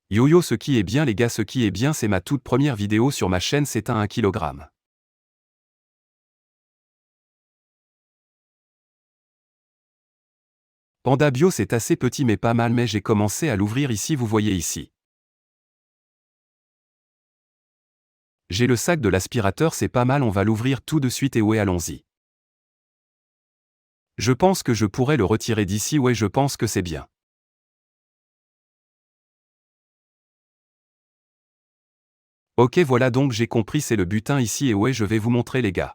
Yo yo, ce qui est bien les gars, ce qui est bien, c'est ma toute première vidéo sur ma chaîne, c'est un 1 kg. Panda Bio, c'est assez petit mais pas mal, mais j'ai commencé à l'ouvrir ici, vous voyez ici. J'ai le sac de l'aspirateur, c'est pas mal, on va l'ouvrir tout de suite et ouais, allons-y. Je pense que je pourrais le retirer d'ici, ouais, je pense que c'est bien. Ok, voilà, donc j'ai compris, c'est le butin ici et ouais, je vais vous montrer les gars.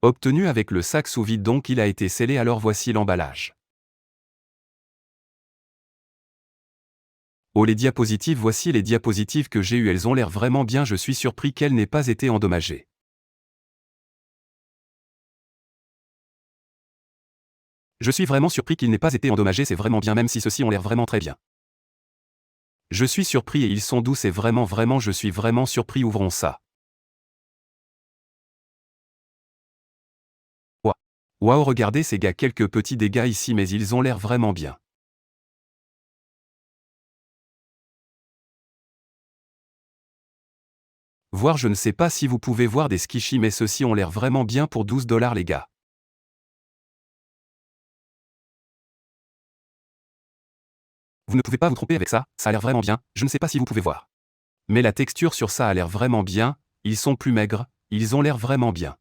Obtenu avec le sac sous vide, donc il a été scellé, alors voici l'emballage. Oh, les diapositives, voici les diapositives que j'ai eues, elles ont l'air vraiment bien, je suis surpris qu'elles n'aient pas été endommagées. Je suis vraiment surpris qu'il n'ait pas été endommagé, c'est vraiment bien, même si ceux-ci ont l'air vraiment très bien. Je suis surpris et ils sont doux, c'est vraiment, je suis vraiment surpris, ouvrons ça. Waouh, regardez ces gars, quelques petits dégâts ici, mais ils ont l'air vraiment bien. Voir, je ne sais pas si vous pouvez voir des skishis, mais ceux-ci ont l'air vraiment bien pour 12 $ les gars. Vous ne pouvez pas vous tromper avec ça, ça a l'air vraiment bien, je ne sais pas si vous pouvez voir. Mais la texture sur ça a l'air vraiment bien, ils sont plus maigres, ils ont l'air vraiment bien.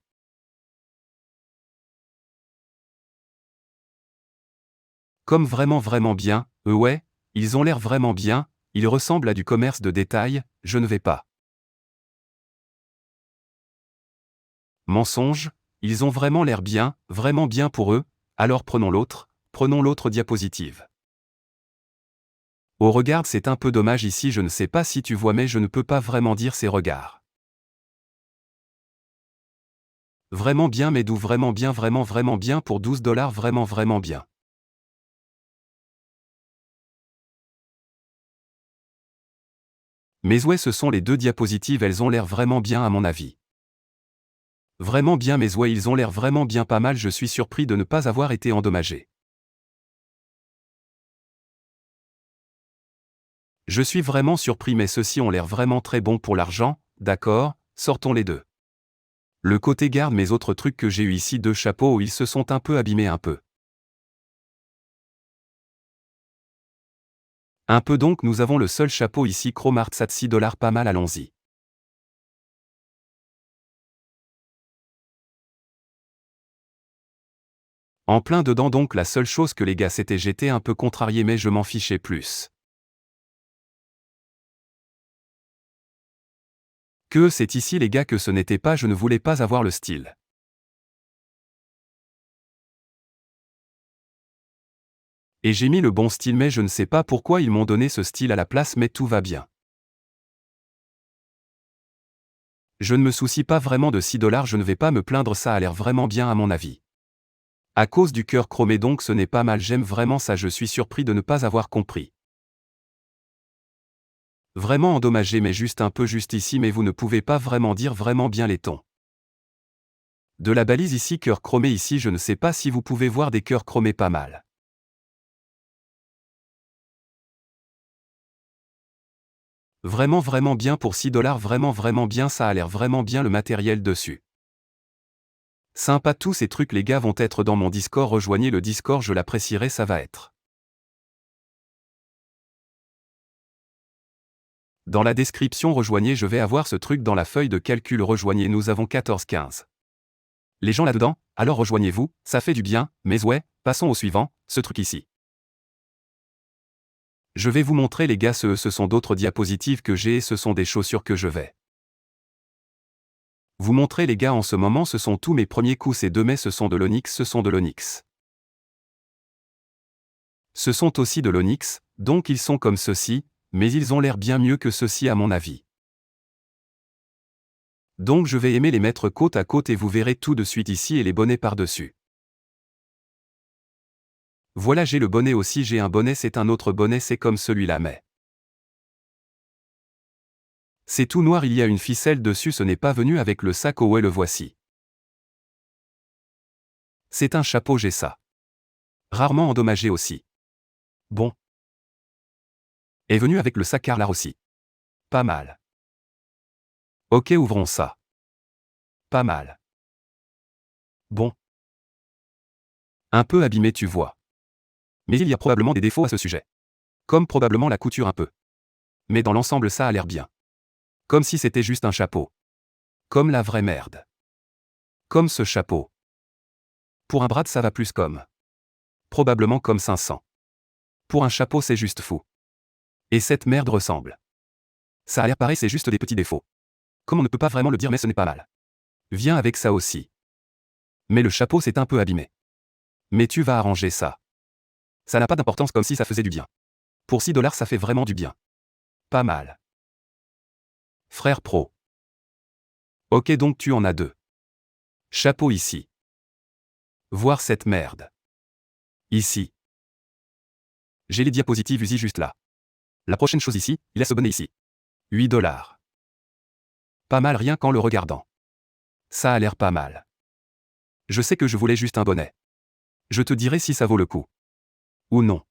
Comme vraiment bien, ouais, ils ont l'air vraiment bien, ils ressemblent à du commerce de détail, je ne vais pas. Mensonge, ils ont vraiment l'air bien, vraiment bien pour eux, alors prenons l'autre diapositive. Oh regarde, c'est un peu dommage ici, je ne sais pas si tu vois, mais je ne peux pas vraiment dire ces regards. Vraiment bien, mais doux, vraiment bien pour 12 $, vraiment bien. Mais ouais, ce sont les deux diapositives, elles ont l'air vraiment bien à mon avis. Vraiment bien, mais ouais, ils ont l'air vraiment bien, pas mal, je suis surpris de ne pas avoir été endommagé. Je suis vraiment surpris, mais ceux-ci ont l'air vraiment très bons pour l'argent, d'accord, sortons les deux. Le côté garde mes autres trucs que j'ai eu ici, deux chapeaux où ils se sont un peu abîmés un peu. Donc nous avons le seul chapeau ici, Chromart 6 $, pas mal, allons-y. En plein dedans, donc la seule chose que les gars, c'était j'étais un peu contrarié, mais je m'en fichais plus. Que c'est ici les gars que ce n'était pas, je ne voulais pas avoir le style. Et j'ai mis le bon style, mais je ne sais pas pourquoi ils m'ont donné ce style à la place, mais tout va bien. Je ne me soucie pas vraiment de 6 $, je ne vais pas me plaindre, ça a l'air vraiment bien à mon avis. À cause du cœur chromé, donc ce n'est pas mal, j'aime vraiment ça, je suis surpris de ne pas avoir compris. Vraiment endommagé, mais juste un peu juste ici, mais vous ne pouvez pas vraiment dire vraiment bien les tons. De la balise ici, cœur chromé ici, je ne sais pas si vous pouvez voir des cœurs chromés, pas mal. Vraiment bien pour 6 $, vraiment bien, ça a l'air vraiment bien, le matériel dessus. Sympa, tous ces trucs les gars vont être dans mon Discord, rejoignez le Discord, je l'apprécierai, ça va être. Dans la description, rejoignez, je vais avoir ce truc dans la feuille de calcul, rejoignez, nous avons 14-15. Les gens là-dedans, alors rejoignez-vous, ça fait du bien, mais ouais, passons au suivant, ce truc ici. Je vais vous montrer les gars, ce sont d'autres diapositives que j'ai et ce sont des chaussures que je vais vous montrer les gars, en ce moment ce sont tous mes premiers coups, ces deux, mais ce sont de l'onyx, Ce sont aussi de l'onyx, donc ils sont comme ceux-ci, mais ils ont l'air bien mieux que ceux-ci à mon avis. Donc je vais aimer les mettre côte à côte et vous verrez tout de suite ici, et les bonnets par-dessus. Voilà, j'ai le bonnet aussi, j'ai un bonnet, c'est un autre bonnet, c'est comme celui-là, mais c'est tout noir, il y a une ficelle dessus, ce n'est pas venu avec le sac, oh ouais, le voici. C'est un chapeau, j'ai ça. Rarement endommagé aussi. Bon. Est venu avec le sac Carlar aussi. Pas mal. Ok, ouvrons ça. Pas mal. Bon. Un peu abîmé, tu vois. Mais il y a probablement des défauts à ce sujet. Comme probablement la couture un peu. Mais dans l'ensemble ça a l'air bien. Comme si c'était juste un chapeau. Comme la vraie merde. Comme ce chapeau. Pour un brad ça va plus comme. Probablement comme 500. Pour un chapeau c'est juste fou. Et cette merde ressemble. Ça a l'air pareil, c'est juste des petits défauts. Comme on ne peut pas vraiment le dire mais ce n'est pas mal. Viens avec ça aussi. Mais le chapeau c'est un peu abîmé. Mais tu vas arranger ça. Ça n'a pas d'importance comme si ça faisait du bien. Pour 6 $ ça fait vraiment du bien. Pas mal. Frère pro. Ok donc tu en as 2. Chapeau ici. Voir cette merde. Ici. J'ai les diapositives USI juste là. La prochaine chose ici, il a ce bonnet ici. 8 $. Pas mal rien qu'en le regardant. Ça a l'air pas mal. Je sais que je voulais juste un bonnet. Je te dirai si ça vaut le coup. Ou non.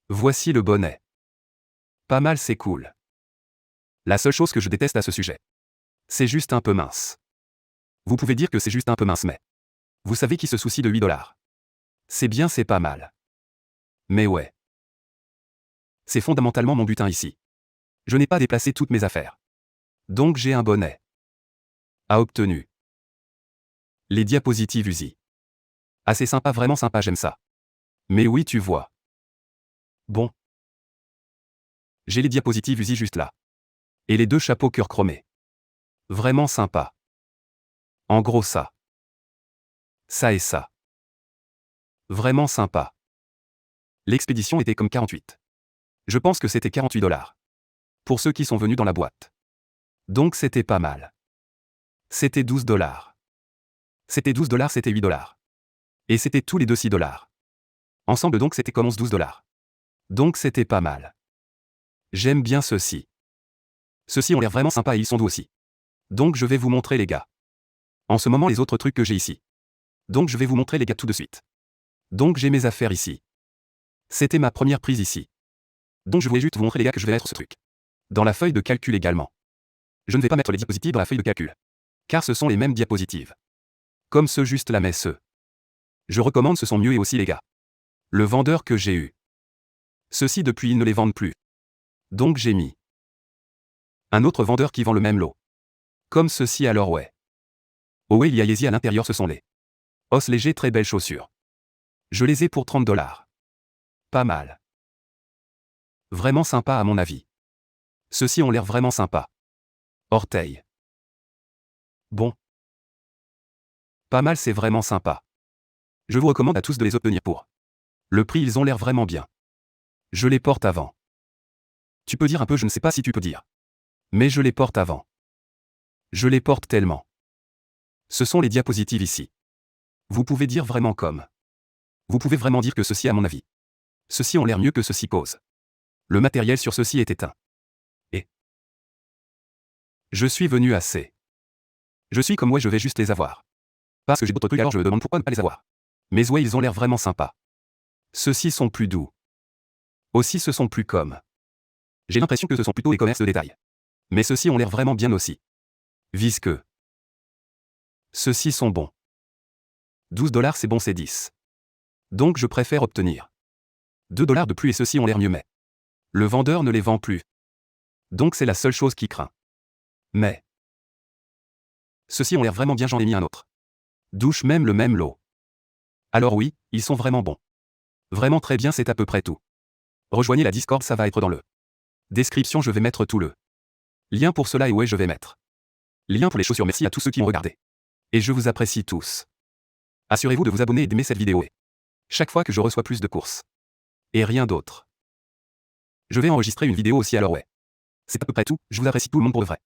Voici le bonnet. Pas mal, c'est cool. La seule chose que je déteste à ce sujet. C'est juste un peu mince. Vous pouvez dire que c'est juste un peu mince mais. Vous savez qui se soucie de 8 $. C'est bien, c'est pas mal. Mais ouais. C'est fondamentalement mon butin ici. Je n'ai pas déplacé toutes mes affaires. Donc j'ai un bonnet. A obtenu. Les diapositives USI. Assez sympa, vraiment sympa, j'aime ça. Mais oui, tu vois. Bon. J'ai les diapositives USI juste là. Et les 2 chapeaux cœur chromés. Vraiment sympa. En gros ça. Ça et ça. Vraiment sympa. L'expédition était comme 48. Je pense que c'était 48 $. Pour ceux qui sont venus dans la boîte. Donc c'était pas mal. C'était 12 $. C'était 12 $, c'était 8 $. Et c'était tous les deux 6 $. Ensemble donc c'était comme 11-12 $. Donc c'était pas mal. J'aime bien ceux-ci. Ceux-ci ont l'air vraiment sympas et ils sont doux aussi. Donc je vais vous montrer les gars. En ce moment les autres trucs que j'ai ici. Donc je vais vous montrer les gars tout de suite. Donc j'ai mes affaires ici. C'était ma première prise ici. Donc je voulais juste vous montrer les gars que je vais mettre ce truc. Dans la feuille de calcul également. Je ne vais pas mettre les diapositives dans la feuille de calcul. Car ce sont les mêmes diapositives. Comme ceux juste là mais ceux. Je recommande ce sont mieux et aussi les gars. Le vendeur que j'ai eu. Ceux-ci depuis ils ne les vendent plus. Donc j'ai mis. Un autre vendeur qui vend le même lot. Comme ceci alors ouais. Oh ouais il y a Yeezy à l'intérieur ce sont les. Os légers très belles chaussures. Je les ai pour 30 $. Pas mal. Vraiment sympa à mon avis. Ceux-ci ont l'air vraiment sympas. Orteils. Bon. Pas mal, c'est vraiment sympa. Je vous recommande à tous de les obtenir pour. Le prix, ils ont l'air vraiment bien. Je les porte avant. Tu peux dire un peu, je ne sais pas si tu peux dire. Mais je les porte avant. Je les porte tellement. Ce sont les diapositives ici. Vous pouvez dire vraiment comme. Vous pouvez vraiment dire que ceci à mon avis. Ceux-ci ont l'air mieux que ceux-ci posent. Le matériel sur ceux-ci est éteint. Et. Je suis venu assez. Je suis comme ouais, je vais juste les avoir. Parce que j'ai d'autres trucs alors je me demande pourquoi ne pas les avoir. Mais ouais, ils ont l'air vraiment sympas. Ceux-ci sont plus doux. Aussi ce sont plus comme. J'ai l'impression que ce sont plutôt les commerces de détail. Mais ceux-ci ont l'air vraiment bien aussi. Visqueux. Ceux-ci sont bons. 12 $ c'est bon, c'est 10. Donc je préfère obtenir 2 $ de plus et ceux-ci ont l'air mieux mais. Le vendeur ne les vend plus. Donc c'est la seule chose qui craint. Mais. Ceux-ci ont l'air vraiment bien, j'en ai mis un autre. Douche même le même lot. Alors oui, ils sont vraiment bons. Vraiment très bien, c'est à peu près tout. Rejoignez la Discord, ça va être dans le description, je vais mettre tout le lien pour cela et ouais je vais mettre lien pour les chaussures. Merci à tous ceux qui m'ont regardé. Et je vous apprécie tous. Assurez-vous de vous abonner et d'aimer cette vidéo et chaque fois que je reçois plus de courses. Et rien d'autre. Je vais enregistrer une vidéo aussi alors ouais. C'est à peu près tout, je vous apprécie tout le monde pour de vrai.